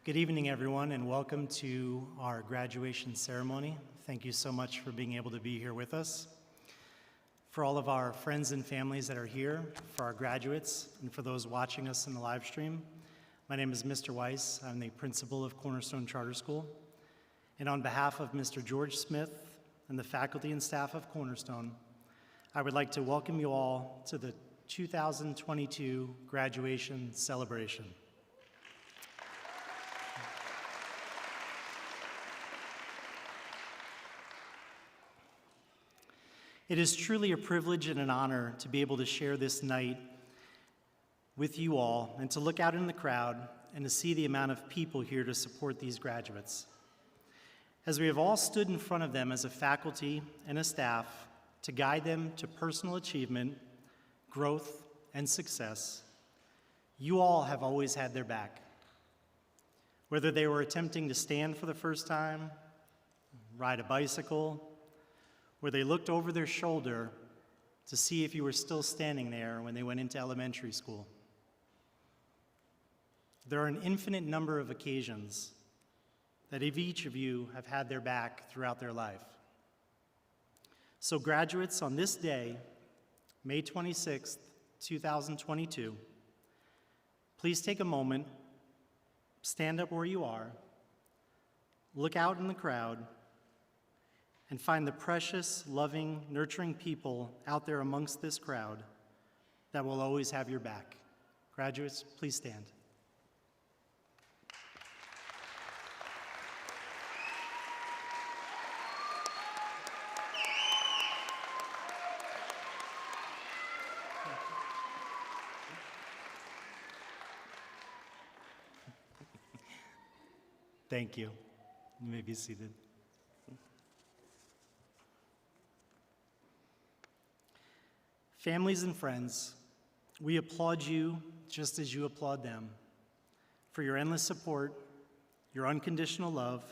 Good evening, everyone, and welcome to our graduation ceremony. Thank you so much for being able to be here with us. For all of our friends and families that are here, for our graduates, and for those watching us in the live stream, my name is Mr. Weiss. I'm the principal of Cornerstone Charter School. And on behalf of Mr. George Smith and the faculty and staff of Cornerstone, I would like to welcome you all to the 2022 graduation celebration. It is truly a privilege and an honor to be able to share this night with you all and to look out in the crowd and to see the amount of people here to support these graduates. As we have all stood in front of them as a faculty and a staff to guide them to personal achievement, growth, and success, you all have always had their back. Whether they were attempting to stand for the first time, ride a bicycle, where they looked over their shoulder to see if you were still standing there when they went into elementary school. There are an infinite number of occasions that each of you have had their back throughout their life. So graduates, on this day, May 26th, 2022, please take a moment, stand up where you are, look out in the crowd, and find the precious, loving, nurturing people out there amongst this crowd that will always have your back. Graduates, please stand. Thank you. You may be seated. Families and friends, we applaud you just as you applaud them for your endless support, your unconditional love,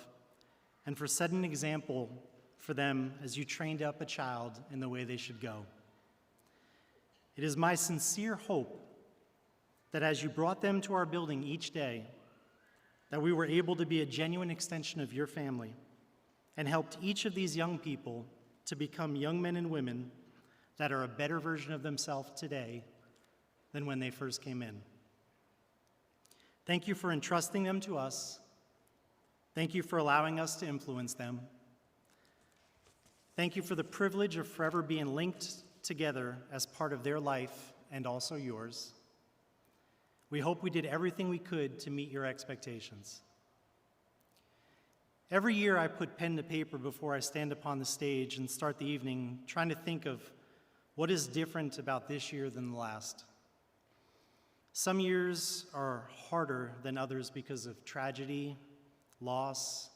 and for setting an example for them as you trained up a child in the way they should go. It is my sincere hope that as you brought them to our building each day, that we were able to be a genuine extension of your family and helped each of these young people to become young men and women that are a better version of themselves today than when they first came in. Thank you for entrusting them to us. Thank you for allowing us to influence them. Thank you for the privilege of forever being linked together as part of their life and also yours. We hope we did everything we could to meet your expectations. Every year I put pen to paper before I stand upon the stage and start the evening trying to think of what is different about this year than the last. Some years are harder than others because of tragedy, loss,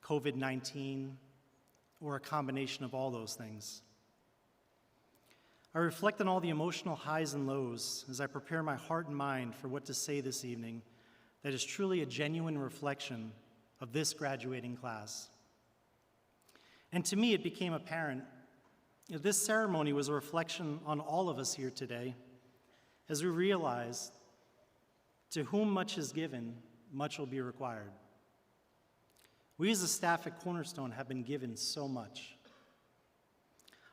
COVID-19, or a combination of all those things. I reflect on all the emotional highs and lows as I prepare my heart and mind for what to say this evening that is truly a genuine reflection of this graduating class. And to me, it became apparent this ceremony was a reflection on all of us here today as we realize to whom much is given, much will be required. We as a staff at Cornerstone have been given so much.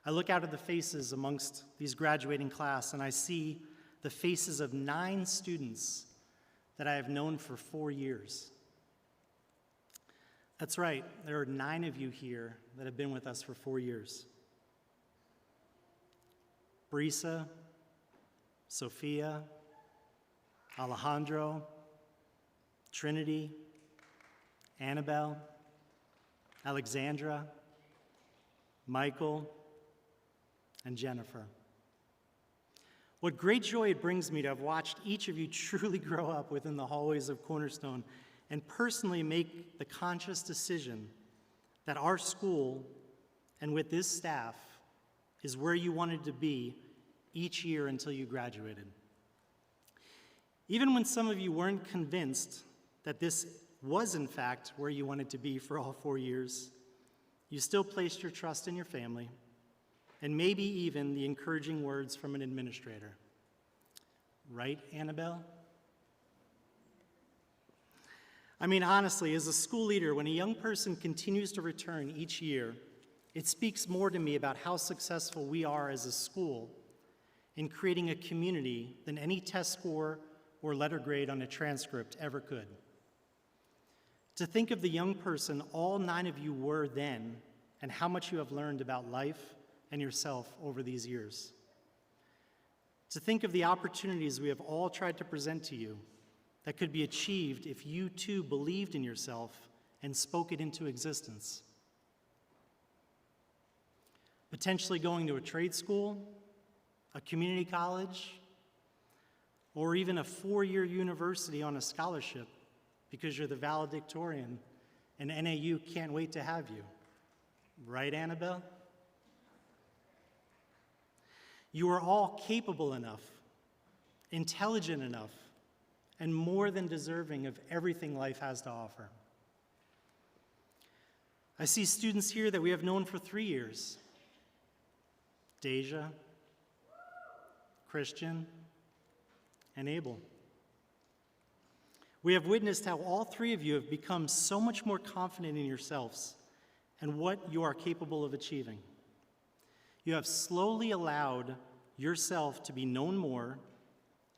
I look out at the faces amongst these graduating class and I see the faces of 9 students that I have known for 4 years. That's right, there are 9 of you here that have been with us for 4 years. Brisa, Sophia, Alejandro, Trinity, Annabelle, Alexandra, Michael, and Jennifer. What great joy it brings me to have watched each of you truly grow up within the hallways of Cornerstone and personally make the conscious decision that our school and with this staff is where you wanted to be each year until you graduated. Even when some of you weren't convinced that this was in fact where you wanted to be for all 4 years, you still placed your trust in your family and maybe even the encouraging words from an administrator. Right, Annabelle? I mean, honestly, as a school leader, when a young person continues to return each year, it speaks more to me about how successful we are as a school in creating a community than any test score or letter grade on a transcript ever could. To think of the young person all 9 of you were then and how much you have learned about life and yourself over these years. To think of the opportunities we have all tried to present to you that could be achieved if you too believed in yourself and spoke it into existence. Potentially going to a trade school, a community college, or even a 4-year university on a scholarship because you're the valedictorian and NAU can't wait to have you. Right, Annabelle? You are all capable enough, intelligent enough, and more than deserving of everything life has to offer. I see students here that we have known for 3 years. Deja, Christian, and Abel. We have witnessed how all 3 of you have become so much more confident in yourselves and what you are capable of achieving. You have slowly allowed yourself to be known more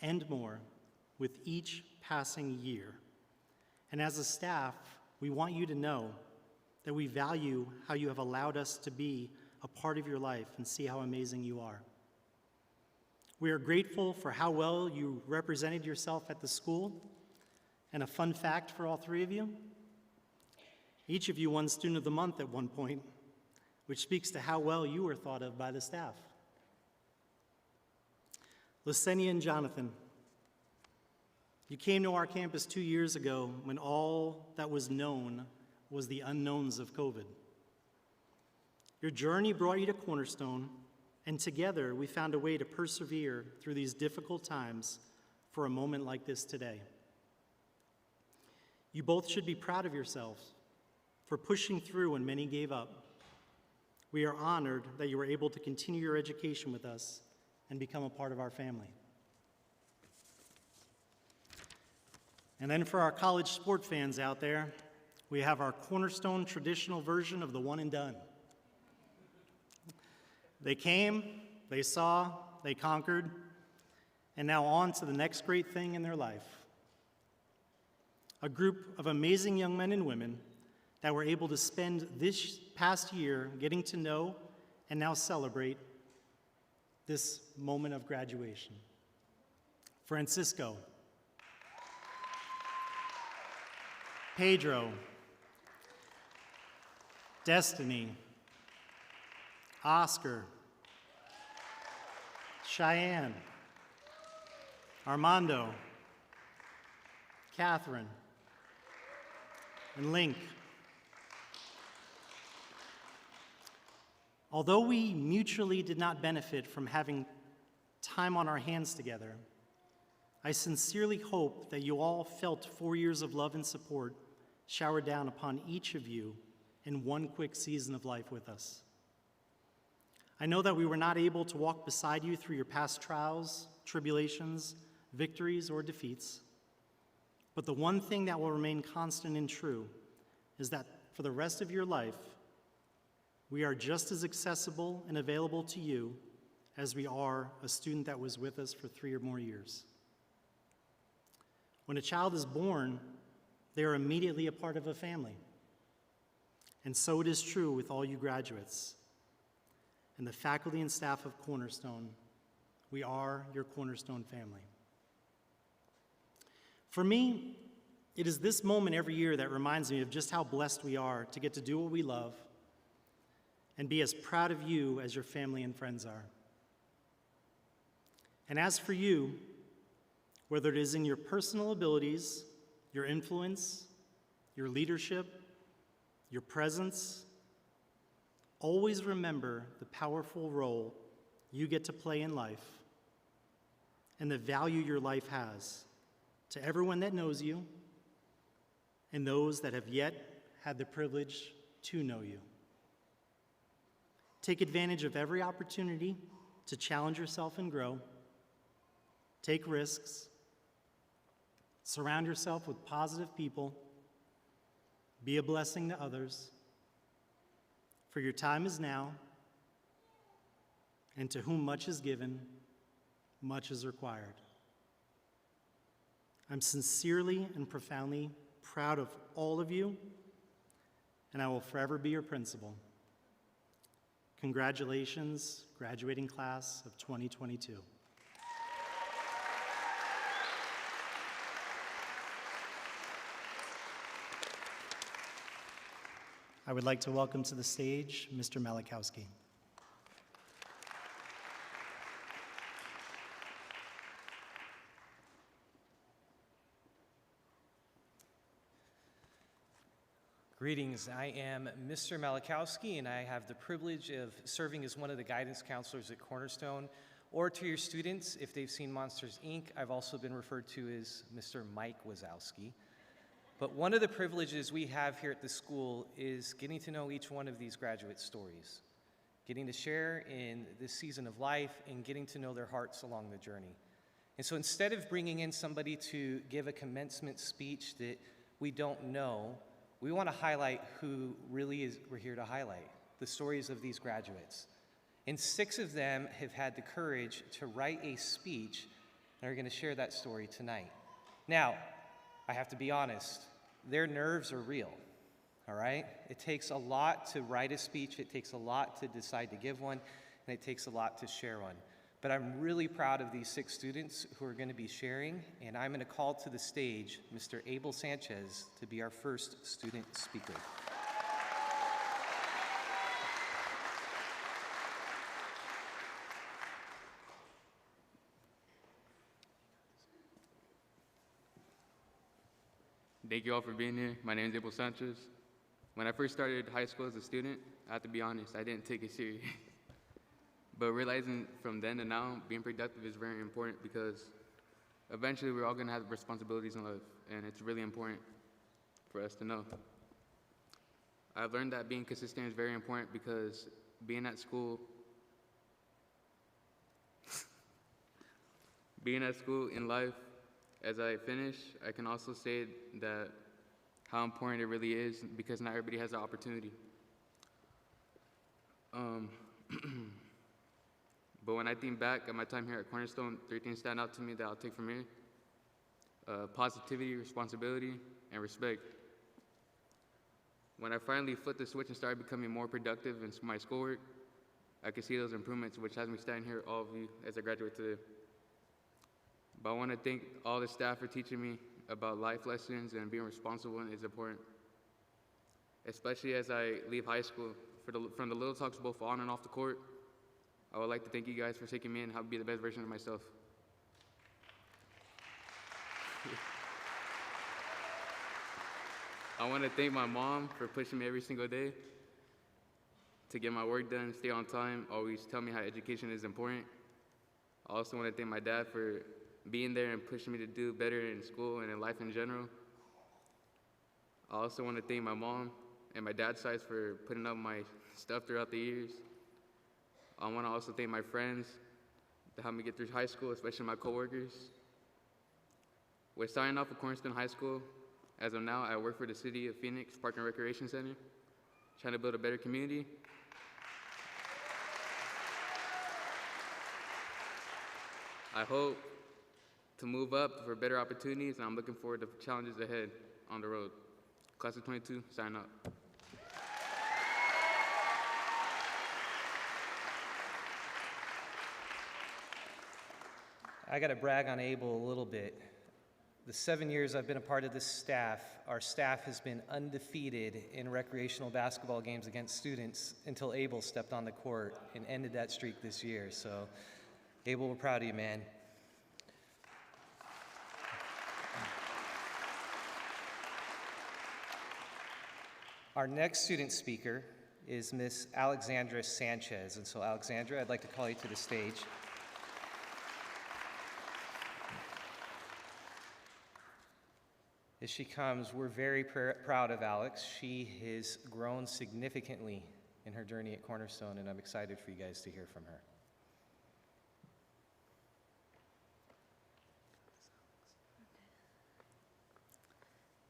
and more with each passing year. And as a staff, we want you to know that we value how you have allowed us to be a part of your life and see how amazing you are. We are grateful for how well you represented yourself at the school. And a fun fact for all 3 of you, each of you won Student of the Month at one point, which speaks to how well you were thought of by the staff. Lasenia and Jonathan, you came to our campus 2 years ago when all that was known was the unknowns of COVID. Your journey brought you to Cornerstone, and together we found a way to persevere through these difficult times for a moment like this today. You both should be proud of yourselves for pushing through when many gave up. We are honored that you were able to continue your education with us and become a part of our family. And then for our college sport fans out there, we have our Cornerstone traditional version of the one and done. They came, they saw, they conquered, and now on to the next great thing in their life. A group of amazing young men and women that were able to spend this past year getting to know and now celebrate this moment of graduation. Francisco, Pedro, Destiny, Oscar, Cheyenne, Armando, Catherine, and Link. Although we mutually did not benefit from having time on our hands together, I sincerely hope that you all felt 4 years of love and support showered down upon each of you in one quick season of life with us. I know that we were not able to walk beside you through your past trials, tribulations, victories, or defeats, but the one thing that will remain constant and true is that for the rest of your life, we are just as accessible and available to you as we are a student that was with us for 3 or more years. When a child is born, they are immediately a part of a family. And so it is true with all you graduates. And the faculty and staff of Cornerstone, we are your Cornerstone family. For me, it is this moment every year that reminds me of just how blessed we are to get to do what we love and be as proud of you as your family and friends are. And as for you, whether it is in your personal abilities, your influence, your leadership, your presence, always remember the powerful role you get to play in life and the value your life has to everyone that knows you and those that have yet had the privilege to know you. Take advantage of every opportunity to challenge yourself and grow. Take risks. Surround yourself with positive people be a blessing to others, for your time is now, and to whom much is given, much is required. I'm sincerely and profoundly proud of all of you, and I will forever be your principal. Congratulations, graduating class of 2022. I would like to welcome to the stage Mr. Malachowski. Greetings, I am Mr. Malachowski, and I have the privilege of serving as one of the guidance counselors at Cornerstone. Or to your students, if they've seen Monsters, Inc., I've also been referred to as Mr. Mike Wazowski. But one of the privileges we have here at the school is getting to know each one of these graduate stories, getting to share in this season of life, and getting to know their hearts along the journey. And so instead of bringing in somebody to give a commencement speech that we don't know, we want to highlight who really is we're here to highlight, the stories of these graduates. And 6 of them have had the courage to write a speech and are going to share that story tonight. Now, I have to be honest, their nerves are real, all right? It takes a lot to write a speech, it takes a lot to decide to give one, and it takes a lot to share one. But I'm really proud of these 6 students who are going to be sharing, and I'm going to call to the stage Mr. Abel Sanchez to be our first student speaker. Thank you all for being here. My name is Abel Sanchez. When I first started high school as a student, I have to be honest, I didn't take it serious. But realizing from then to now, being productive is very important because eventually we're all going to have responsibilities in life, and it's really important for us to know. I've learned that being consistent is very important because being at school in life, as I finish, I can also say that how important it really is because not everybody has the opportunity. But when I think back at my time here at Cornerstone, 3 things stand out to me that I'll take from here. Positivity, responsibility, and respect. When I finally flipped the switch and started becoming more productive in my schoolwork, I could see those improvements, which has me standing here, all of you, as I graduate today. But I want to thank all the staff for teaching me about life lessons and being responsible is important. Especially as I leave high school, from the little talks both on and off the court, I would like to thank you guys for taking me in and help be the best version of myself. I want to thank my mom for pushing me every single day to get my work done, stay on time, always tell me how education is important. I also want to thank my dad for being there and pushing me to do better in school and in life in general. I also want to thank my mom and my dad's side for putting up my stuff throughout the years. I want to also thank my friends that helped me get through high school, especially my coworkers. We're starting off at Cornerstone High School. As of now, I work for the City of Phoenix Park and Recreation Center, trying to build a better community. I hope to move up for better opportunities, and I'm looking forward to challenges ahead on the road. Class of 22, sign up. I got to brag on Abel a little bit. The 7 years I've been a part of this staff, our staff has been undefeated in recreational basketball games against students until Abel stepped on the court and ended that streak this year. So, Abel, we're proud of you, man. Our next student speaker is Miss Alexandra Sanchez. And so, Alexandra, I'd like to call you to the stage. As she comes, we're very proud of Alex. She has grown significantly in her journey at Cornerstone, and I'm excited for you guys to hear from her.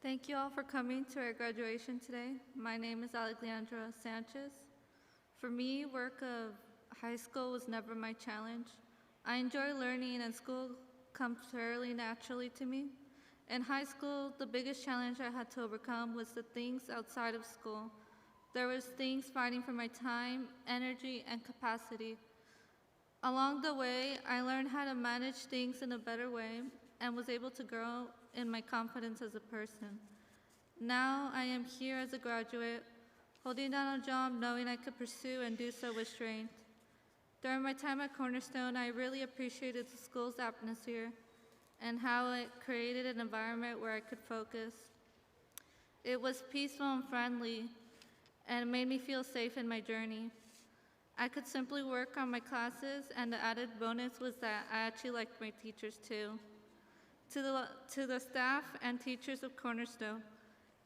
Thank you all for coming to our graduation today. My name is Alexandra Sanchez. For me, work of high school was never my challenge. I enjoy learning and school comes fairly naturally to me. In high school, the biggest challenge I had to overcome was the things outside of school. There was things fighting for my time, energy, and capacity. Along the way, I learned how to manage things in a better way and was able to grow in my confidence as a person. Now I am here as a graduate, holding down a job knowing I could pursue and do so with strength. During my time at Cornerstone, I really appreciated the school's atmosphere and how it created an environment where I could focus. It was peaceful and friendly, and it made me feel safe in my journey. I could simply work on my classes, and the added bonus was that I actually liked my teachers too. To the staff and teachers of Cornerstone,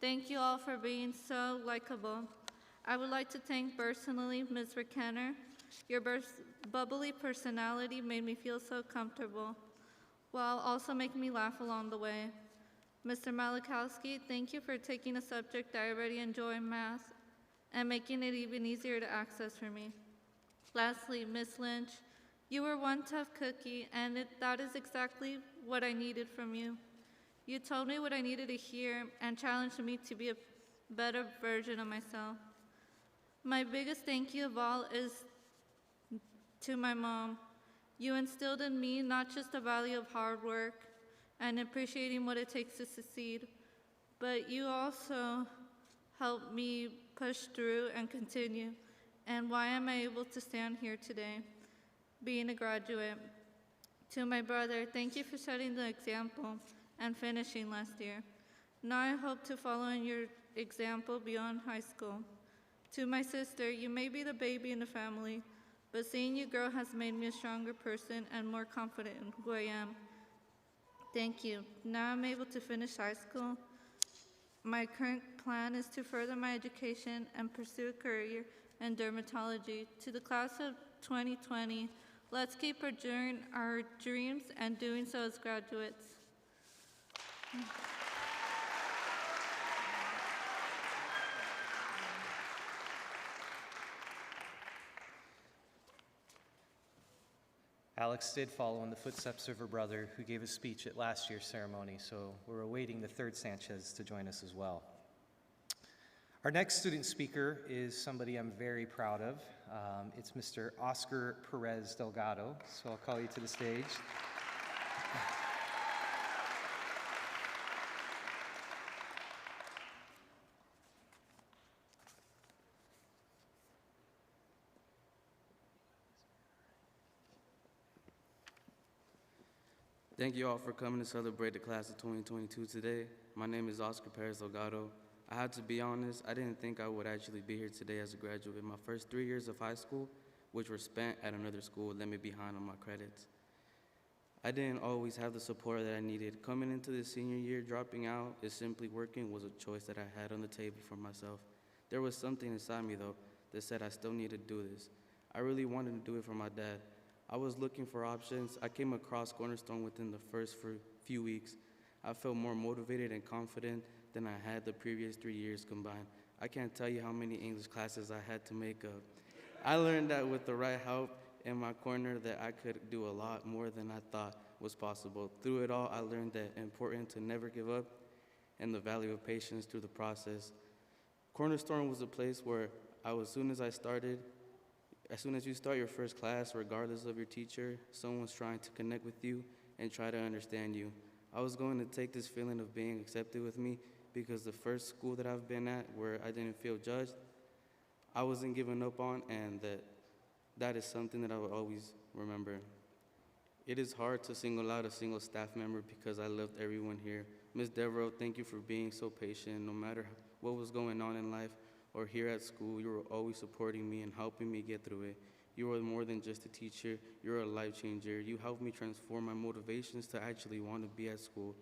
thank you all for being so likable. I would like to thank personally Ms. Rickkenner. Your bubbly personality made me feel so comfortable, while also making me laugh along the way. Mr. Malakowski, thank you for taking a subject I already enjoy, math, and making it even easier to access for me. Lastly, Ms. Lynch, you were one tough cookie, and that is exactly what I needed from you. You told me what I needed to hear and challenged me to be a better version of myself. My biggest thank you of all is to my mom. You instilled in me not just the value of hard work and appreciating what it takes to succeed, but you also helped me push through and continue. And why am I able to stand here today, being a graduate? To my brother, thank you for setting the example and finishing last year. Now I hope to follow in your example beyond high school. To my sister, you may be the baby in the family, but seeing you grow has made me a stronger person and more confident in who I am. Thank you. Now I'm able to finish high school. My current plan is to further my education and pursue a career in dermatology. To the class of 2020, let's keep pursuing our dreams and doing so as graduates. Alex did follow in the footsteps of her brother, who gave a speech at last year's ceremony, so we're awaiting the third Sanchez to join us as well. Our next student speaker is somebody I'm very proud of. It's Mr. Oscar Perez Delgado, so I'll call you to the stage. Thank you all for coming to celebrate the class of 2022 today. My name is Oscar Perez Delgado. I have to be honest, I didn't think I would actually be here today as a graduate. My first 3 years of high school, which were spent at another school, left me behind on my credits. I didn't always have the support that I needed. Coming into the senior year, dropping out, is simply working was a choice that I had on the table for myself. There was something inside me, though, that said I still need to do this. I really wanted to do it for my dad. I was looking for options. I came across Cornerstone within the first few weeks. I felt more motivated and confident than I had the previous 3 years combined. I can't tell you how many English classes I had to make up. I learned that with the right help in my corner that I could do a lot more than I thought was possible. Through it all, I learned that it's important to never give up and the value of patience through the process. Cornerstone was a place where as soon as you start your first class, regardless of your teacher, someone's trying to connect with you and try to understand you. I was going to take this feeling of being accepted with me because the first school that I've been at where I didn't feel judged, I wasn't given up on, and that is something that I will always remember. It is hard to single out a single staff member because I loved everyone here. Ms. Devereaux, thank you for being so patient. No matter what was going on in life or here at school, you were always supporting me and helping me get through it. You were more than just a teacher, you're a life changer. You helped me transform my motivations to actually want to be at school.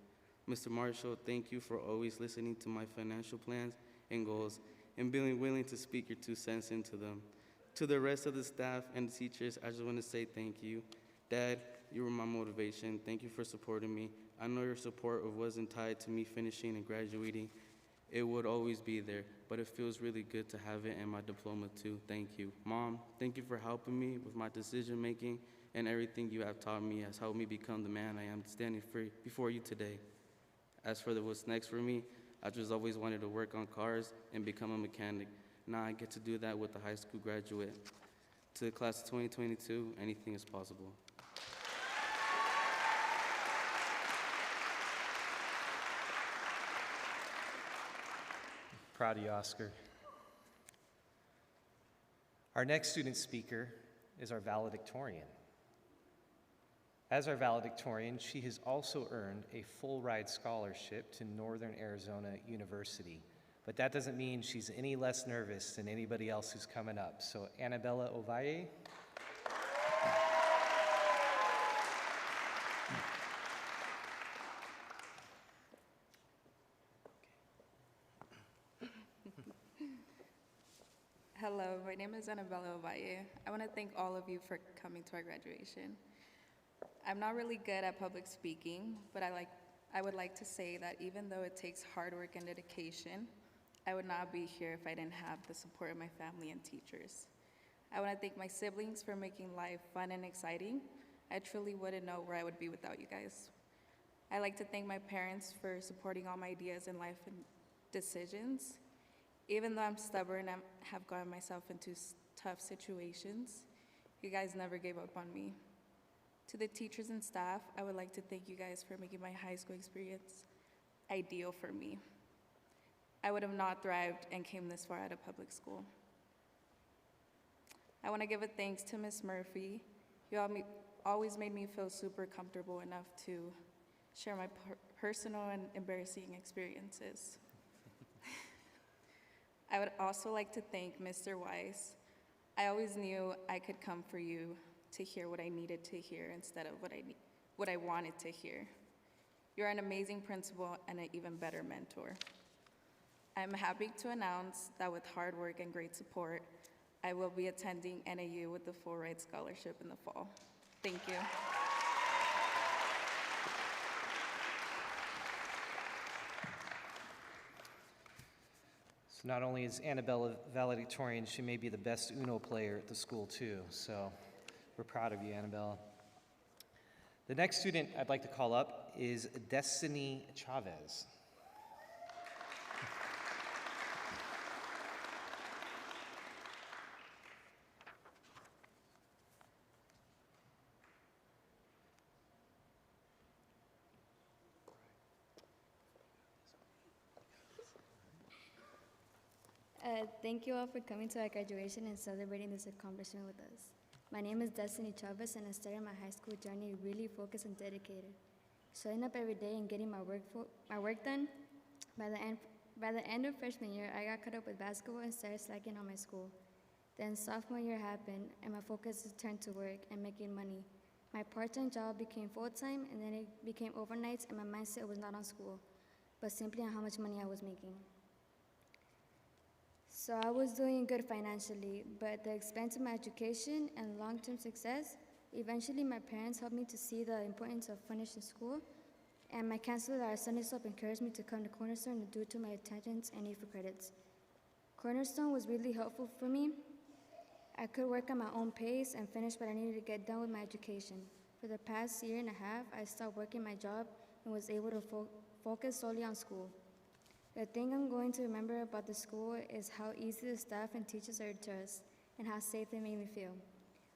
Mr. Marshall, thank you for always listening to my financial plans and goals and being willing to speak your 2 cents into them. To the rest of the staff and the teachers, I just want to say thank you. Dad, you were my motivation. Thank you for supporting me. I know your support wasn't tied to me finishing and graduating. It would always be there, but it feels really good to have it in my diploma too. Thank you. Mom, thank you for helping me with my decision making, and everything you have taught me has helped me become the man I am standing free before you today. As for what's next for me, I just always wanted to work on cars and become a mechanic. Now I get to do that with a high school graduate. To the class of 2022, anything is possible. Proud of you, Oscar. Our next student speaker is our valedictorian. As our valedictorian, she has also earned a full ride scholarship to Northern Arizona University. But that doesn't mean she's any less nervous than anybody else who's coming up. So Annabella Ovalle. Hello, my name is Annabella Ovalle. I want to thank all of you for coming to our graduation. I'm not really good at public speaking, but I would like to say that even though it takes hard work and dedication, I would not be here if I didn't have the support of my family and teachers. I want to thank my siblings for making life fun and exciting. I truly wouldn't know where I would be without you guys. I'd like to thank my parents for supporting all my ideas in life and decisions. Even though I'm stubborn and have gotten myself into tough situations, you guys never gave up on me. To the teachers and staff, I would like to thank you guys for making my high school experience ideal for me. I would have not thrived and came this far out of public school. I want to give a thanks to Ms. Murphy. You always made me feel super comfortable enough to share my personal and embarrassing experiences. I would also like to thank Mr. Weiss. I always knew I could come for you to hear what I needed to hear instead of what I wanted to hear. You're an amazing principal and an even better mentor. I'm happy to announce that with hard work and great support, I will be attending NAU with the full ride scholarship in the fall. Thank you. So not only is Annabella valedictorian, she may be the best Uno player at the school too. So we're proud of you, Annabella. The next student I'd like to call up is Destiny Chavez. Thank you all for coming to our graduation and celebrating this accomplishment with us. My name is Destiny Chavez, and I started my high school journey really focused and dedicated, showing up every day and getting my work done. By the end of freshman year, I got caught up with basketball and started slacking on my school. Then sophomore year happened, and my focus turned to work and making money. My part-time job became full-time, and then it became overnights, and my mindset was not on school, but simply on how much money I was making. So I was doing good financially, but at the expense of my education and long-term success, eventually my parents helped me to see the importance of finishing school, and my counselor at our Sunday school encouraged me to come to Cornerstone due to my attendance and need for credits. Cornerstone was really helpful for me. I could work at my own pace and finish what I needed to get done with my education. For the past year and a half, I stopped working my job and was able to focus solely on school. The thing I'm going to remember about the school is how easy the staff and teachers are to us and how safe they made me feel,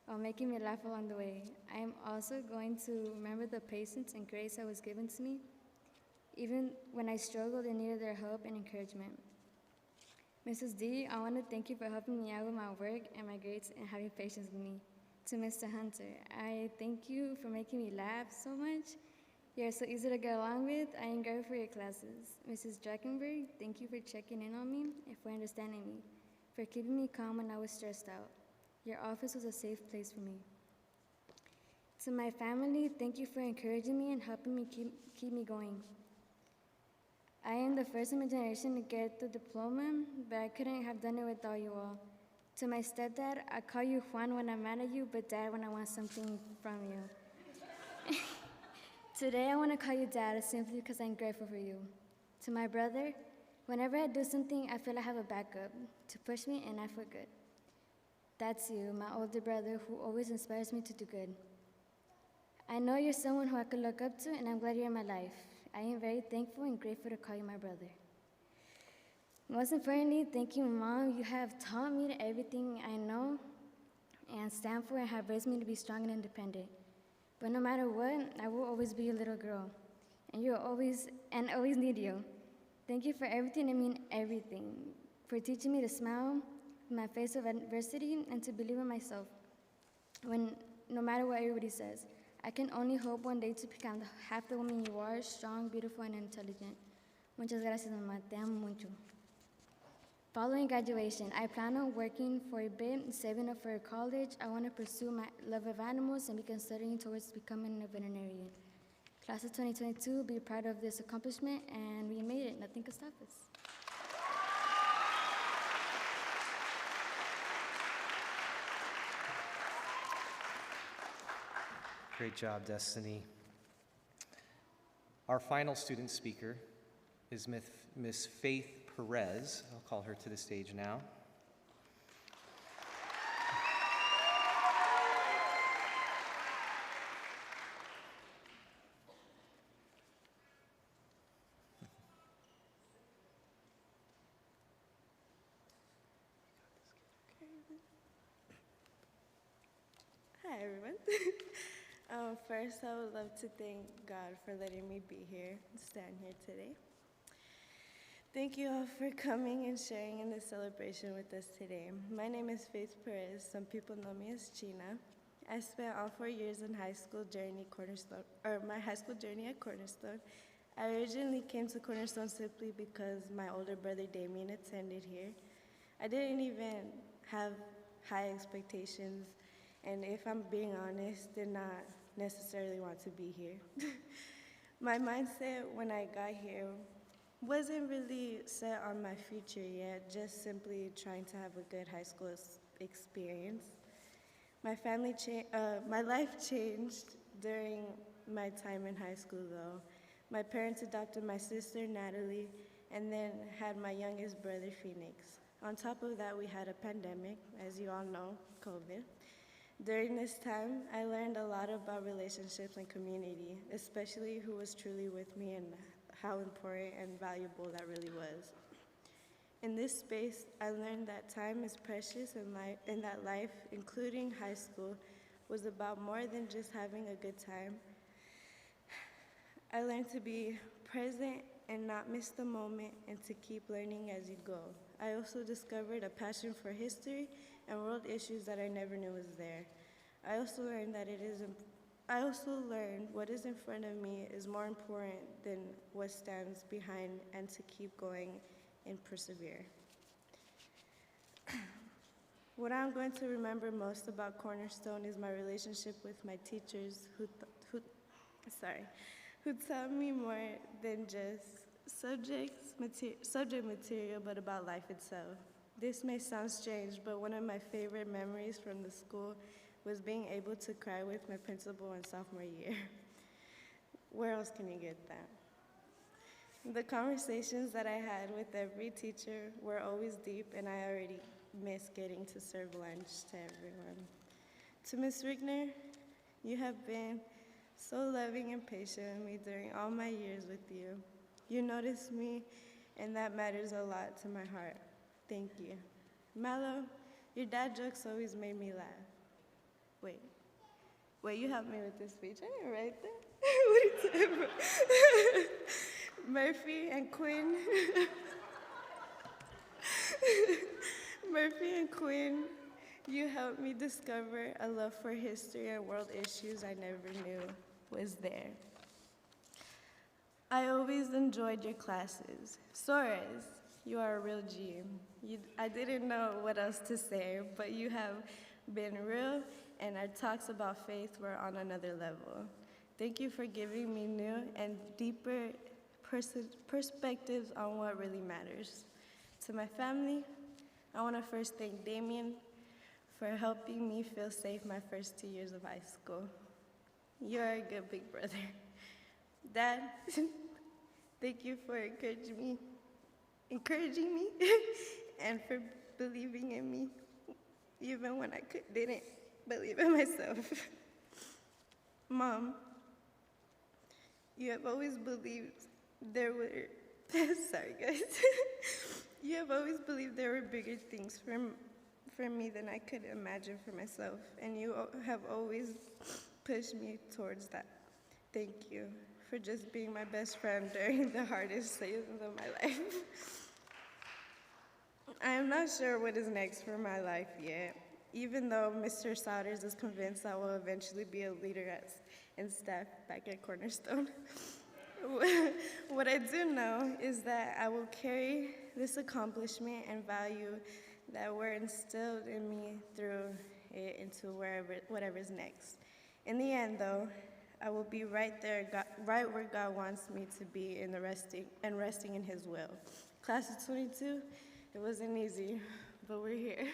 while making me laugh along the way. I am also going to remember the patience and grace that was given to me, even when I struggled and needed their help and encouragement. Mrs. D, I want to thank you for helping me out with my work and my grades and having patience with me. To Mr. Hunter, I thank you for making me laugh so much. You're so easy to get along with. I am grateful for your classes. Mrs. Dreckenberg, thank you for checking in on me and for understanding me, for keeping me calm when I was stressed out. Your office was a safe place for me. To my family, thank you for encouraging me and helping me keep me going. I am the first in my generation to get the diploma, but I couldn't have done it without you all. To my stepdad, I call you Juan when I'm mad at you, but Dad when I want something from you. Today I want to call you Dad simply because I'm grateful for you. To my brother, whenever I do something, I feel I have a backup to push me and I feel good. That's you, my older brother, who always inspires me to do good. I know you're someone who I could look up to, and I'm glad you're in my life. I am very thankful and grateful to call you my brother. Most importantly, thank you, Mom. You have taught me everything I know and stand for and have raised me to be strong and independent. But no matter what, I will always be your little girl, and always need you. Thank you for everything. I mean everything. For teaching me to smile in my face of adversity and to believe in myself. No matter what everybody says, I can only hope one day to become half the woman you are, strong, beautiful, and intelligent. Muchas gracias, mamá. Te amo mucho. Following graduation, I plan on working for a bit, saving up for college. I want to pursue my love of animals and be considering towards becoming a veterinarian. Class of 2022, be proud of this accomplishment, and we made it. Nothing can stop us. Great job, Destiny. Our final student speaker is Miss Faith Perez. I'll call her to the stage now. Hi, everyone. First, I would love to thank God for letting me be here and stand here today. Thank you all for coming and sharing in this celebration with us today. My name is Faith Perez. Some people know me as Gina. I spent all 4 years in my high school journey at Cornerstone. I originally came to Cornerstone simply because my older brother Damien attended here. I didn't even have high expectations, and if I'm being honest, did not necessarily want to be here. My mindset when I got here wasn't really set on my future yet, just simply trying to have a good high school experience. My life changed during my time in high school though. My parents adopted my sister Natalie and then had my youngest brother Phoenix. On top of that, we had a pandemic, as you all know, COVID. During this time, I learned a lot about relationships and community, especially who was truly with me and how important and valuable that really was. In this space, I learned that time is precious and that life, including high school, was about more than just having a good time. I learned to be present and not miss the moment and to keep learning as you go. I also discovered a passion for history and world issues that I never knew was there. I also learned what is in front of me is more important than what stands behind, and to keep going and persevere. What I'm going to remember most about Cornerstone is my relationship with my teachers who taught me more than just subject material, but about life itself. This may sound strange, but one of my favorite memories from the school was being able to cry with my principal in sophomore year. Where else can you get that? The conversations that I had with every teacher were always deep, and I already miss getting to serve lunch to everyone. To Ms. Rigner, you have been so loving and patient with me during all my years with you. You noticed me, and that matters a lot to my heart. Thank you. Mallow, your dad jokes always made me laugh. Wait, you helped me with this speech. I didn't write that. What are you talking about? Murphy and Quinn. Murphy and Quinn, you helped me discover a love for history and world issues I never knew was there. I always enjoyed your classes. Soares, you are a real G. I didn't know what else to say, but you have been real, and our talks about faith were on another level. Thank you for giving me new and deeper perspectives on what really matters. To my family, I want to first thank Damien for helping me feel safe my first 2 years of high school. You are a good big brother. Dad, thank you for encouraging me, and for believing in me, even when I didn't believe in myself. Mom, you have always believed there were, sorry guys, you have always believed there were bigger things for me than I could imagine for myself, and you have always pushed me towards that. Thank you for just being my best friend during the hardest seasons of my life. I am not sure what is next for my life yet, even though Mr. Souders is convinced I will eventually be a leader and staff back at Cornerstone. What I do know is that I will carry this accomplishment and value that were instilled in me through it into whatever's next. In the end, though, I will be right there, right where God wants me to be in the resting in His will. Class of 22, it wasn't easy, but we're here.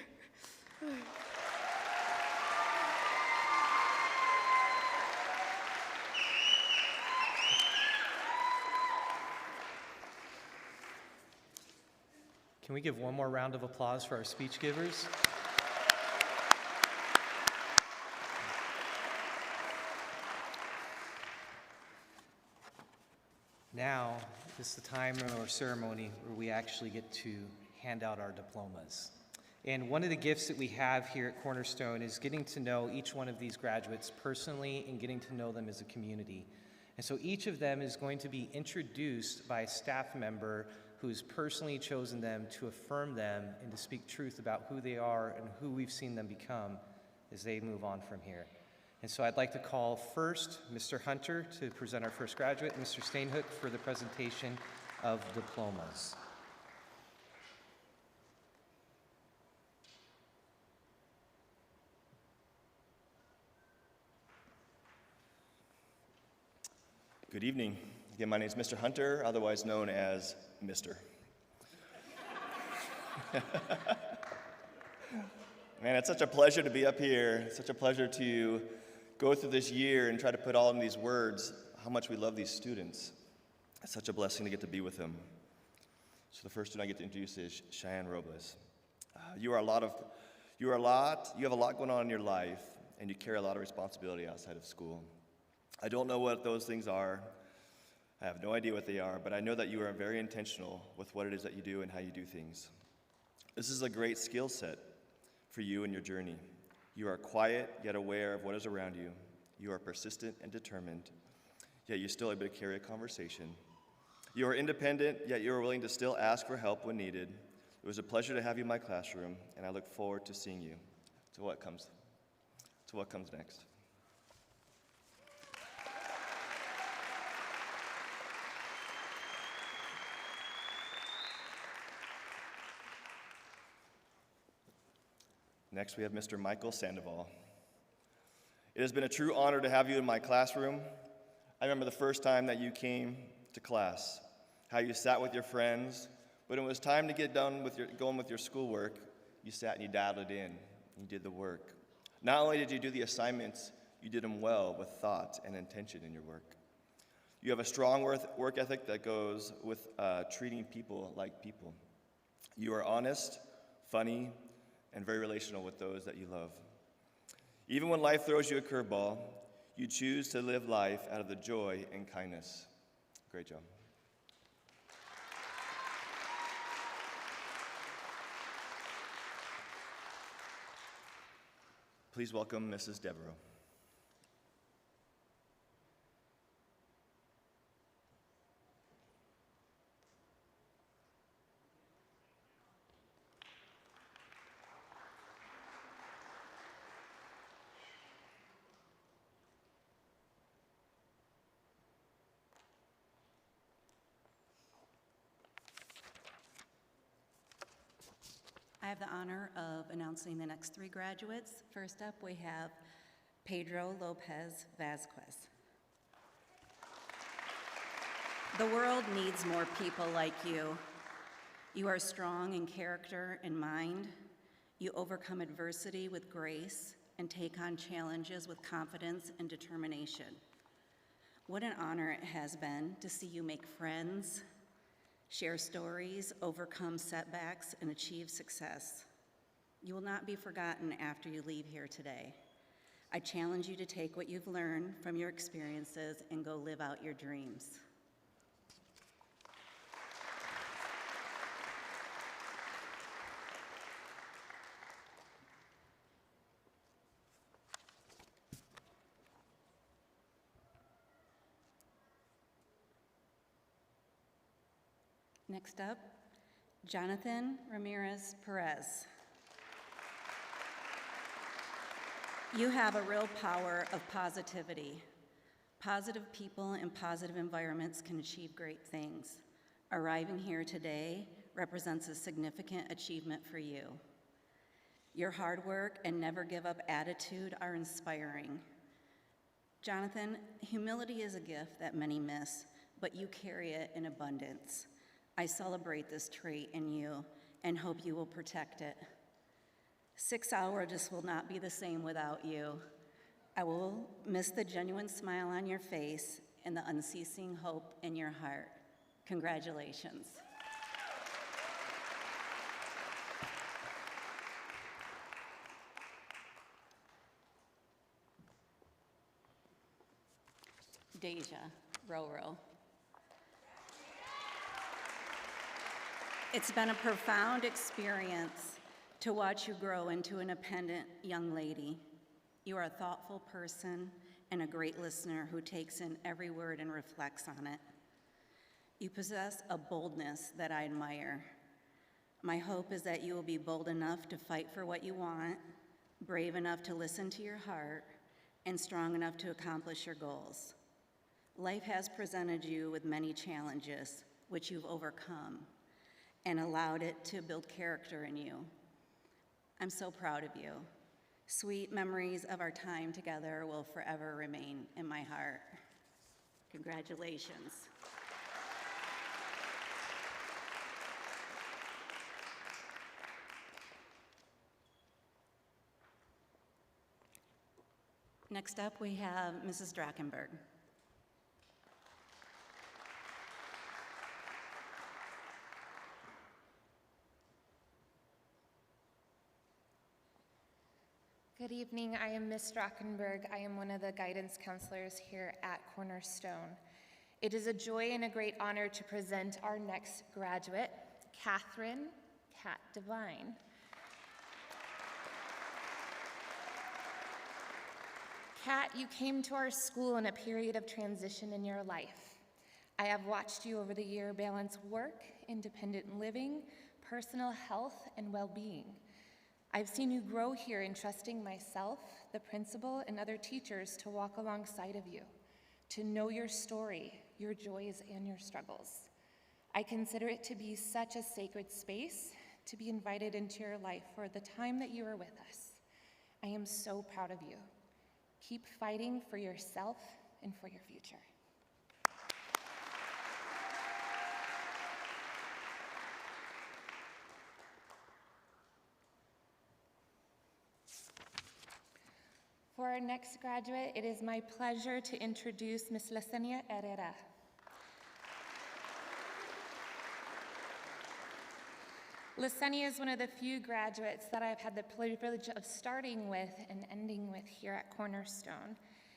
Can we give one more round of applause for our speech givers? Now is the time in our ceremony where we actually get to hand out our diplomas. And one of the gifts that we have here at Cornerstone is getting to know each one of these graduates personally and getting to know them as a community. And so each of them is going to be introduced by a staff member who's personally chosen them to affirm them and to speak truth about who they are and who we've seen them become as they move on from here. And so I'd like to call first Mr. Hunter to present our first graduate, and Mr. Stainhook for the presentation of diplomas. Good evening. Again, my name is Mr. Hunter, otherwise known as Mr. Man, it's such a pleasure to be up here. It's such a pleasure to go through this year and try to put all in these words how much we love these students. It's such a blessing to get to be with them. So the first student I get to introduce is Cheyenne Robles. You have a lot going on in your life, and you carry a lot of responsibility outside of school. I don't know what those things are. I have no idea what they are, but I know that you are very intentional with what it is that you do and how you do things. This is a great skill set for you in your journey. You are quiet, yet aware of what is around you. You are persistent and determined, yet you're still able to carry a conversation. You are independent, yet you are willing to still ask for help when needed. It was a pleasure to have you in my classroom, and I look forward to seeing you. To what comes next. Next, we have Mr. Michael Sandoval. It has been a true honor to have you in my classroom. I remember the first time that you came to class, how you sat with your friends, but when it was time to get done going with your schoolwork, you sat and you dialed it in. You did the work. Not only did you do the assignments, you did them well with thought and intention in your work. You have a strong work ethic that goes with treating people like people. You are honest, funny, and very relational with those that you love. Even when life throws you a curveball, you choose to live life out of the joy and kindness. Great job. Please welcome Mrs. Devereaux. I have the honor of announcing the next three graduates. First up, we have Pedro Lopez Vasquez. The world needs more people like you. You are strong in character and mind. You overcome adversity with grace, and take on challenges with confidence and determination. What an honor it has been to see you make friends, share stories, overcome setbacks, and achieve success. You will not be forgotten after you leave here today. I challenge you to take what you've learned from your experiences and go live out your dreams. Next up, Jonathan Ramirez Perez. You have a real power of positivity. Positive people and positive environments can achieve great things. Arriving here today represents a significant achievement for you. Your hard work and never give up attitude are inspiring. Jonathan, humility is a gift that many miss, but you carry it in abundance. I celebrate this trait in you and hope you will protect it. 6 hours will not be the same without you. I will miss the genuine smile on your face and the unceasing hope in your heart. Congratulations. Deja Roro. It's been a profound experience to watch you grow into an independent young lady. You are a thoughtful person and a great listener who takes in every word and reflects on it. You possess a boldness that I admire. My hope is that you will be bold enough to fight for what you want, brave enough to listen to your heart, and strong enough to accomplish your goals. Life has presented you with many challenges, which you've overcome, and allowed it to build character in you. I'm so proud of you. Sweet memories of our time together will forever remain in my heart. Congratulations. Next up, we have Mrs. Drachenberg. Good evening, I am Ms. Drachenberg. I am one of the guidance counselors here at Cornerstone. It is a joy and a great honor to present our next graduate, Catherine Cat Devine. Cat, you came to our school in a period of transition in your life. I have watched you over the year balance work, independent living, personal health, and well-being. I've seen you grow here, entrusting myself, the principal, and other teachers to walk alongside of you, to know your story, your joys, and your struggles. I consider it to be such a sacred space to be invited into your life for the time that you are with us. I am so proud of you. Keep fighting for yourself and for your future. For our next graduate, it is my pleasure to introduce Ms. Lasenia Herrera. Lasenia is one of the few graduates that I've had the privilege of starting with and ending with here at Cornerstone.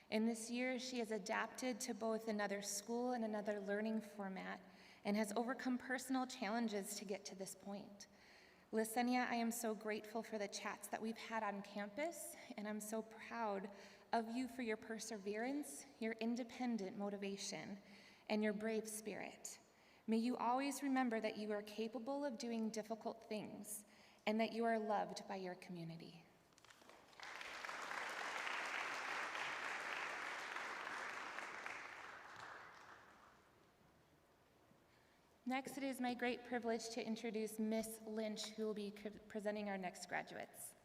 In this year, she has adapted to both another school and another learning format and has overcome personal challenges to get to this point. Lasenia, I am so grateful for the chats that we've had on campus, and I'm so proud of you for your perseverance, your independent motivation, and your brave spirit. May you always remember that you are capable of doing difficult things and that you are loved by your community. Next, it is my great privilege to introduce Miss Lynch, who will be presenting our next graduates.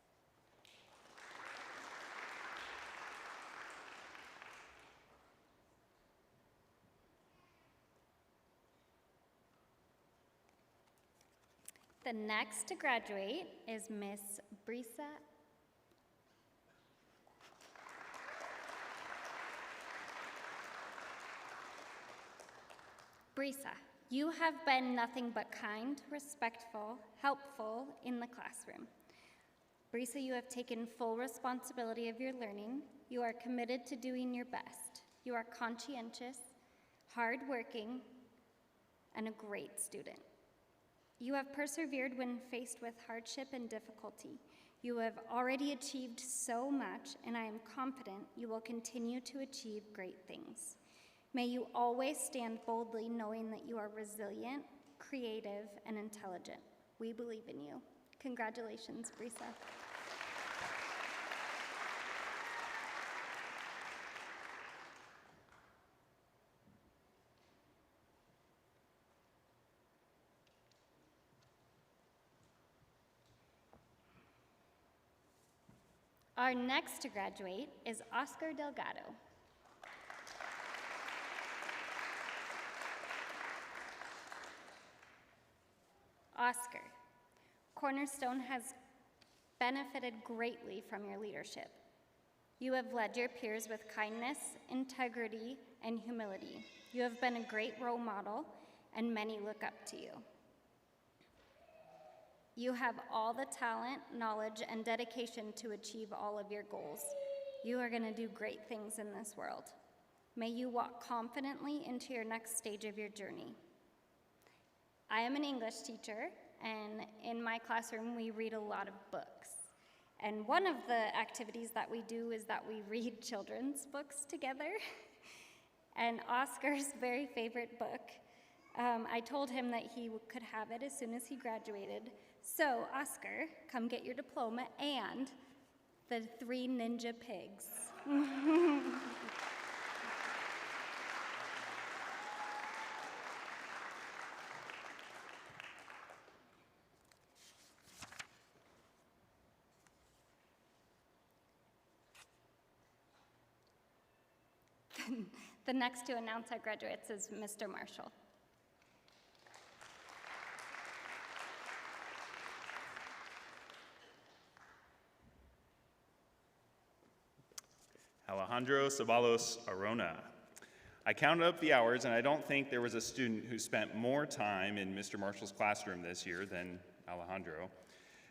The next to graduate is Miss Brisa Brisa, you have been nothing but kind, respectful, helpful in the classroom. Brisa, you have taken full responsibility of your learning. You are committed to doing your best. You are conscientious, hardworking, and a great student. You have persevered when faced with hardship and difficulty. You have already achieved so much, and I am confident you will continue to achieve great things. May you always stand boldly knowing that you are resilient, creative, and intelligent. We believe in you. Congratulations, Brisa. Our next to graduate is Oscar Delgado. Oscar, Cornerstone has benefited greatly from your leadership. You have led your peers with kindness, integrity, and humility. You have been a great role model, and many look up to you. You have all the talent, knowledge, and dedication to achieve all of your goals. You are going to do great things in this world. May you walk confidently into your next stage of your journey. I am an English teacher, and in my classroom, we read a lot of books. And one of the activities that we do is that we read children's books together. And Oscar's very favorite book, I told him that he could have it as soon as he graduated. So, Oscar, come get your diploma and the 3 Ninja Pigs. The next to announce our graduates is Mr. Marshall. Alejandro Ceballos Arona. I counted up the hours, and I don't think there was a student who spent more time in Mr. Marshall's classroom this year than Alejandro.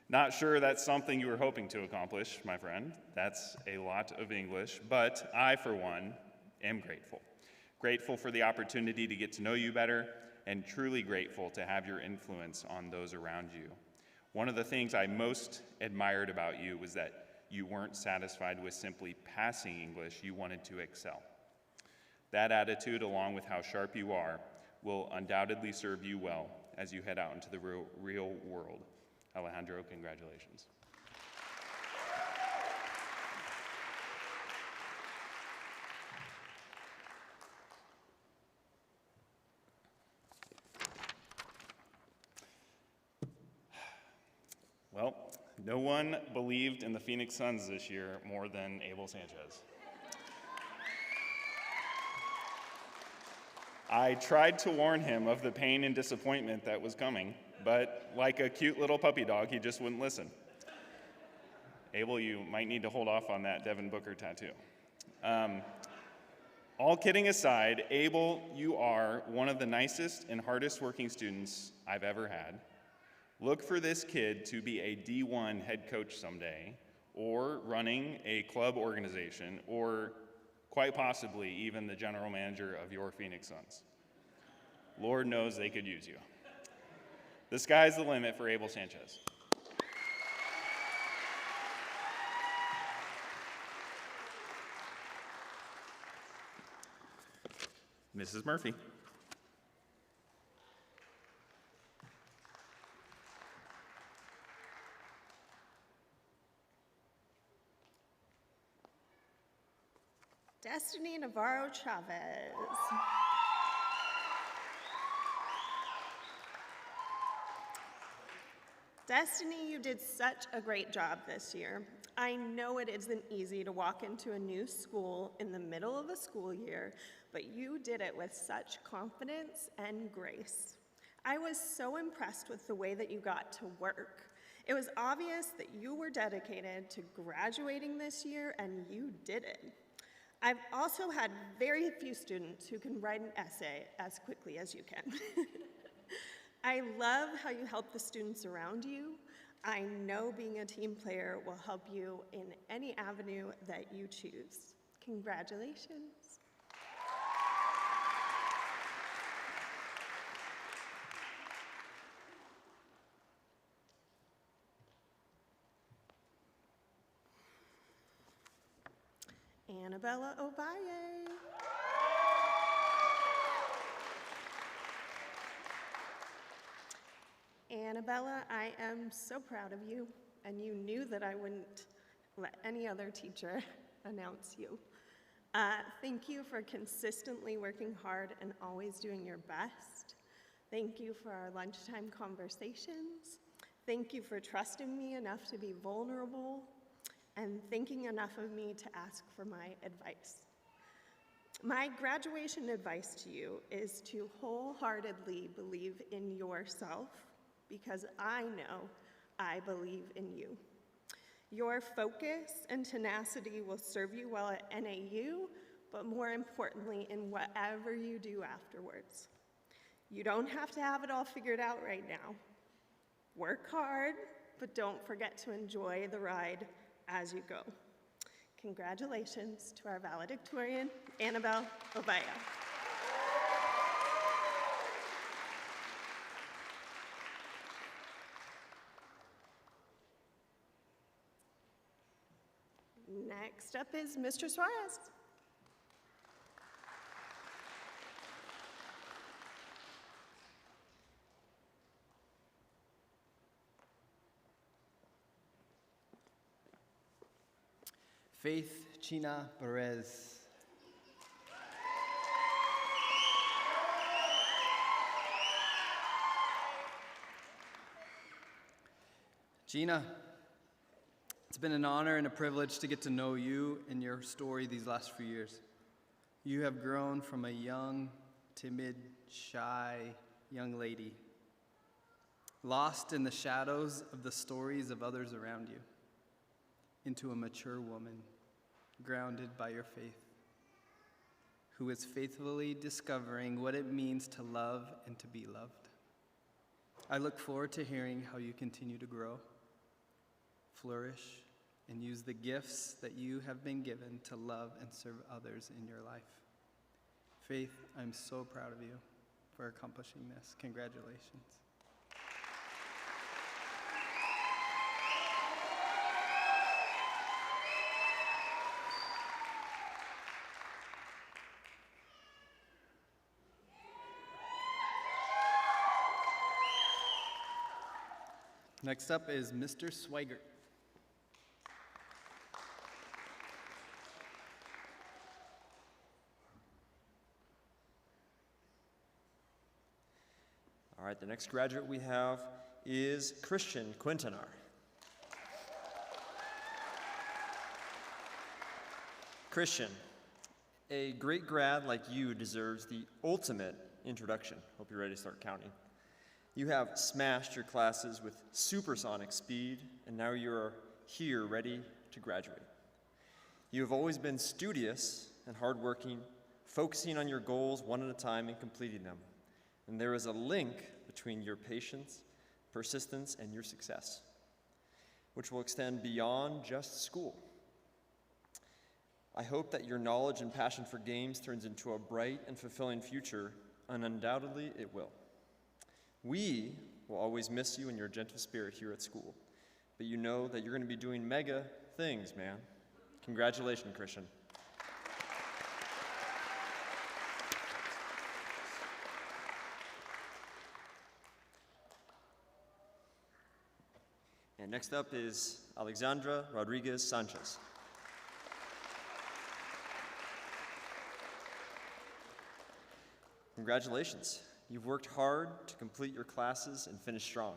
Not sure that's something you were hoping to accomplish, my friend. That's a lot of English, but I, for one, am grateful. Grateful for the opportunity to get to know you better, and truly grateful to have your influence on those around you. One of the things I most admired about you was that you weren't satisfied with simply passing English, you wanted to excel. That attitude, along with how sharp you are, will undoubtedly serve you well as you head out into the real world. Alejandro, congratulations. Well, no one believed in the Phoenix Suns this year more than Abel Sanchez. I tried to warn him of the pain and disappointment that was coming, but like a cute little puppy dog, he just wouldn't listen. Abel, you might need to hold off on that Devin Booker tattoo. All kidding aside, Abel, you are one of the nicest and hardest working students I've ever had. Look for this kid to be a D1 head coach someday, or running a club organization, or quite possibly even the general manager of your Phoenix Suns. Lord knows they could use you. The sky's the limit for Abel Sanchez. Mrs. Murphy. Destiny Navarro Chavez. Destiny, you did such a great job this year. I know it isn't easy to walk into a new school in the middle of a school year, but you did it with such confidence and grace. I was so impressed with the way that you got to work. It was obvious that you were dedicated to graduating this year, and you did it. I've also had very few students who can write an essay as quickly as you can. I love how you help the students around you. I know being a team player will help you in any avenue that you choose. Congratulations. Annabella Ovalle. Annabella, I am so proud of you, and you knew that I wouldn't let any other teacher announce you. Thank you for consistently working hard and always doing your best. Thank you for our lunchtime conversations. Thank you for trusting me enough to be vulnerable and thinking enough of me to ask for my advice. My graduation advice to you is to wholeheartedly believe in yourself, because I know I believe in you. Your focus and tenacity will serve you well at NAU, but more importantly, in whatever you do afterwards. You don't have to have it all figured out right now. Work hard, but don't forget to enjoy the ride as you go. Congratulations to our valedictorian, Annabelle Ovalle. Next up is Mr. Suarez. Faith China Perez. Gina, it's been an honor and a privilege to get to know you and your story these last few years. You have grown from a young, timid, shy young lady, lost in the shadows of the stories of others around you, into a mature woman, grounded by your faith, who is faithfully discovering what it means to love and to be loved. I look forward to hearing how you continue to grow, flourish, and use the gifts that you have been given to love and serve others in your life. Faith, I'm so proud of you for accomplishing this. Congratulations. Next up is Mr. Swigert. All right, the next graduate we have is Christian Quintanar. Christian, a great grad like you deserves the ultimate introduction. Hope you're ready to start counting. You have smashed your classes with supersonic speed, and now you're here ready to graduate. You have always been studious and hardworking, focusing on your goals one at a time and completing them. And there is a link between your patience, persistence, and your success, which will extend beyond just school. I hope that your knowledge and passion for games turns into a bright and fulfilling future, and undoubtedly it will. We will always miss you and your gentle spirit here at school, but you know that you're going to be doing mega things, man. Congratulations, Christian. And next up is Alexandra Rodriguez Sanchez. Congratulations. You've worked hard to complete your classes and finish strong.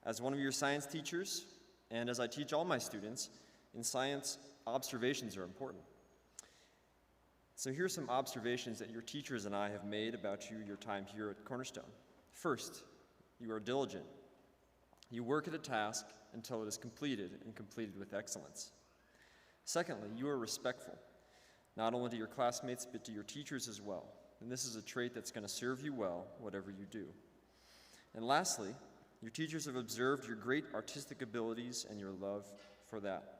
As one of your science teachers, and as I teach all my students, in science, observations are important. So here are some observations that your teachers and I have made about you your time here at Cornerstone. First, you are diligent. You work at a task until it is completed and completed with excellence. Secondly, you are respectful. not only to your classmates, but to your teachers as well. And this is a trait that's going to serve you well, whatever you do. And lastly, your teachers have observed your great artistic abilities and your love for that.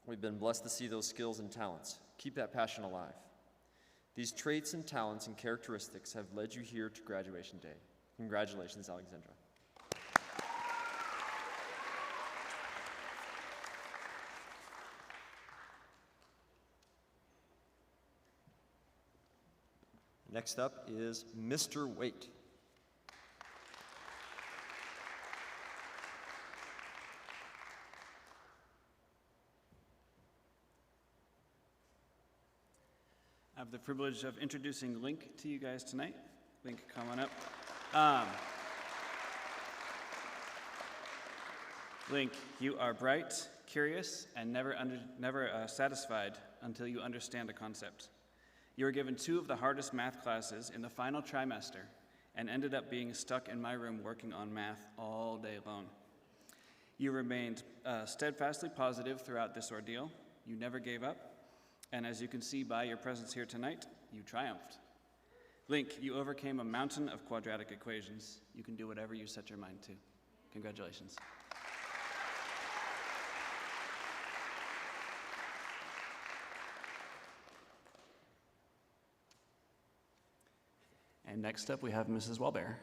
We've been blessed to see those skills and talents. Keep that passion alive. These traits and talents and characteristics have led you here to graduation day. Congratulations, Alexandra. Next up is Mr. Waite. I have the privilege of introducing Link to you guys tonight. Link, come on up. Link, you are bright, curious, and never satisfied until you understand a concept. You were given 2 of the hardest math classes in the final trimester and ended up being stuck in my room working on math all day long. You remained steadfastly positive throughout this ordeal. You never gave up. And as you can see by your presence here tonight, you triumphed. Link, you overcame a mountain of quadratic equations. You can do whatever you set your mind to. Congratulations. And next up, we have Mrs. Walbear.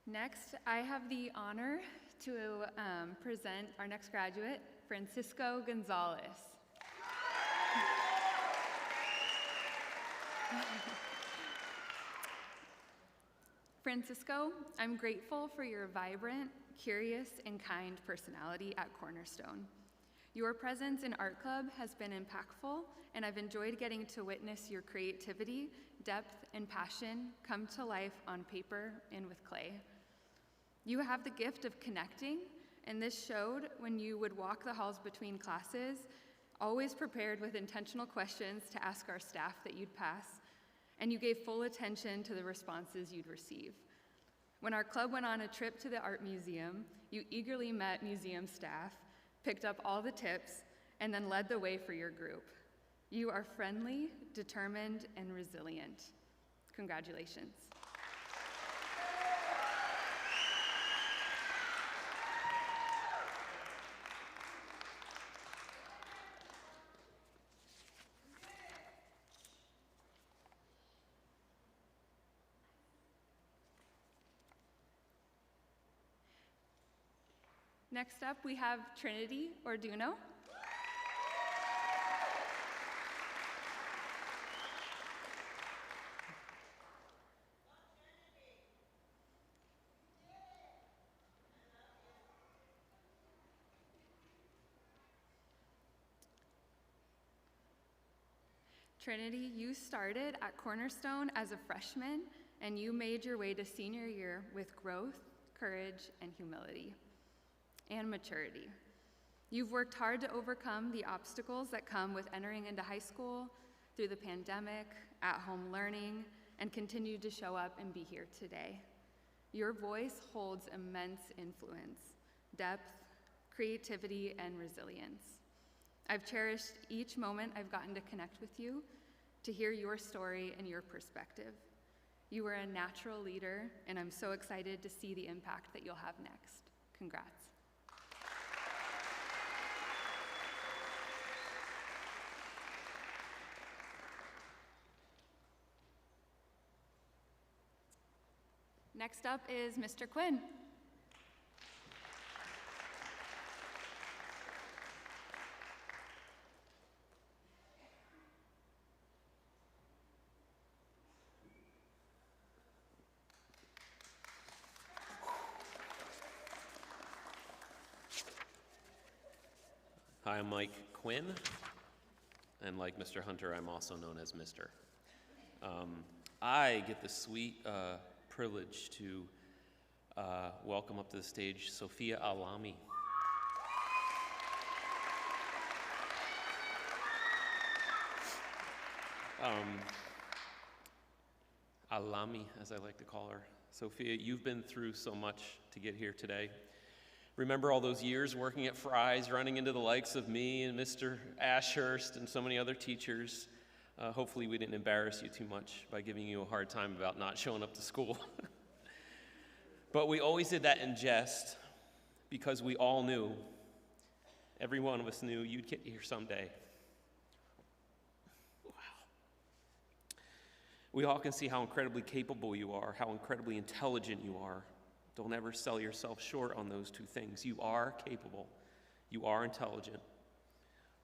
Next, I have the honor to present our next graduate, Francisco Gonzalez. Francisco, I'm grateful for your vibrant, curious, and kind personality at Cornerstone. Your presence in Art Club has been impactful, and I've enjoyed getting to witness your creativity, depth, and passion come to life on paper and with clay. You have the gift of connecting, and this showed when you would walk the halls between classes, always prepared with intentional questions to ask our staff that you'd pass, and you gave full attention to the responses you'd receive. When our club went on a trip to the art museum, you eagerly met museum staff, picked up all the tips, and then led the way for your group. You are friendly, determined, and resilient. Congratulations. Next up, we have Trinity Orduno. Trinity, you started at Cornerstone as a freshman, and you made your way to senior year with growth, courage, and humility, and maturity. You've worked hard to overcome the obstacles that come with entering into high school, through the pandemic, at-home learning, and continue to show up and be here today. Your voice holds immense influence, depth, creativity, and resilience. I've cherished each moment I've gotten to connect with you, to hear your story and your perspective. You are a natural leader, and I'm so excited to see the impact that you'll have next. Congrats. Next up is Mr. Quinn. Hi, I'm Mike Quinn, and like Mr. Hunter, I'm also known as Mr. I get the sweet privilege to welcome up to the stage Sophia Alami. Alami, as I like to call her. Sophia, you've been through so much to get here today. Remember all those years working at Fry's, running into the likes of me and Mr. Ashurst and so many other teachers. Hopefully we didn't embarrass you too much by giving you a hard time about not showing up to school. But we always did that in jest because we all knew, every one of us knew you'd get here someday. Wow. We all can see how incredibly capable you are, how incredibly intelligent you are. Don't ever sell yourself short on those two things. You are capable. You are intelligent.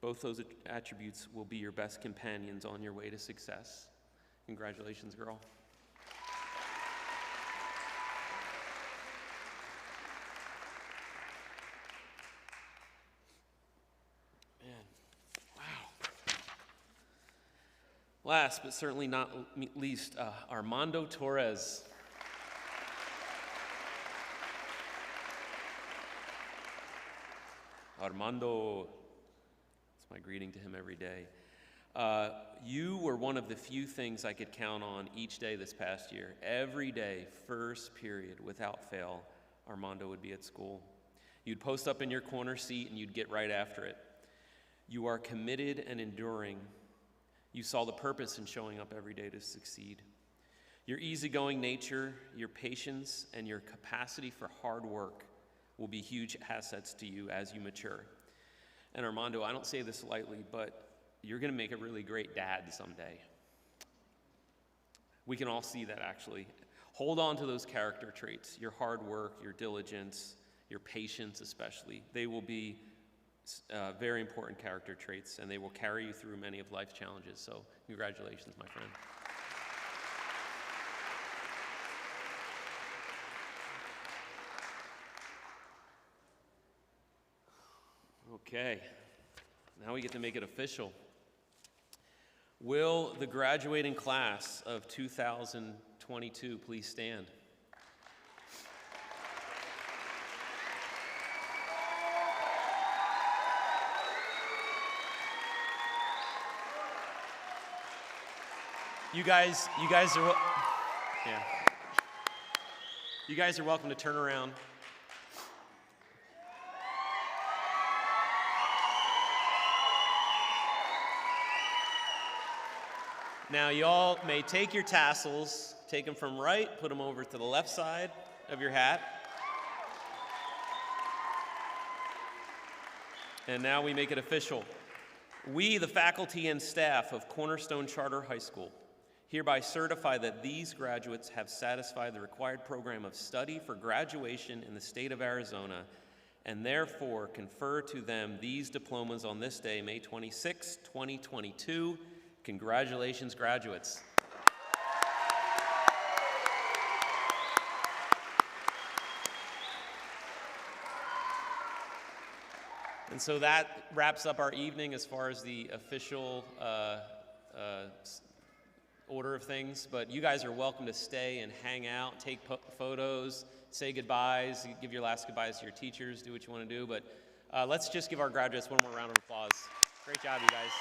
Both those attributes will be your best companions on your way to success. Congratulations, girl. Man, wow. Last but certainly not least, Armando Torres. Armando, it's my greeting to him every day. You were one of the few things I could count on each day this past year. Every day, first period, without fail, Armando would be at school. You'd post up in your corner seat and you'd get right after it. You are committed and enduring. You saw the purpose in showing up every day to succeed. Your easygoing nature, your patience, and your capacity for hard work will be huge assets to you as you mature. And Armando, I don't say this lightly, but you're going to make a really great dad someday. We can all see that, actually. Hold on to those character traits, your hard work, your diligence, your patience especially. They will be very important character traits, and they will carry you through many of life's challenges. So congratulations, my friend. Okay, now we get to make it official. Will the graduating class of 2022 please stand? You guys are welcome to turn around. Now, you all may take your tassels, take them from right, put them over to the left side of your hat. And now we make it official. We, the faculty and staff of Cornerstone Charter High School, hereby certify that these graduates have satisfied the required program of study for graduation in the state of Arizona, and therefore confer to them these diplomas on this day, May 26, 2022. Congratulations, graduates. And so that wraps up our evening as far as the official order of things. But you guys are welcome to stay and hang out, take photos, say goodbyes, give your last goodbyes to your teachers, do what you want to do. But let's just give our graduates one more round of applause. Great job, you guys.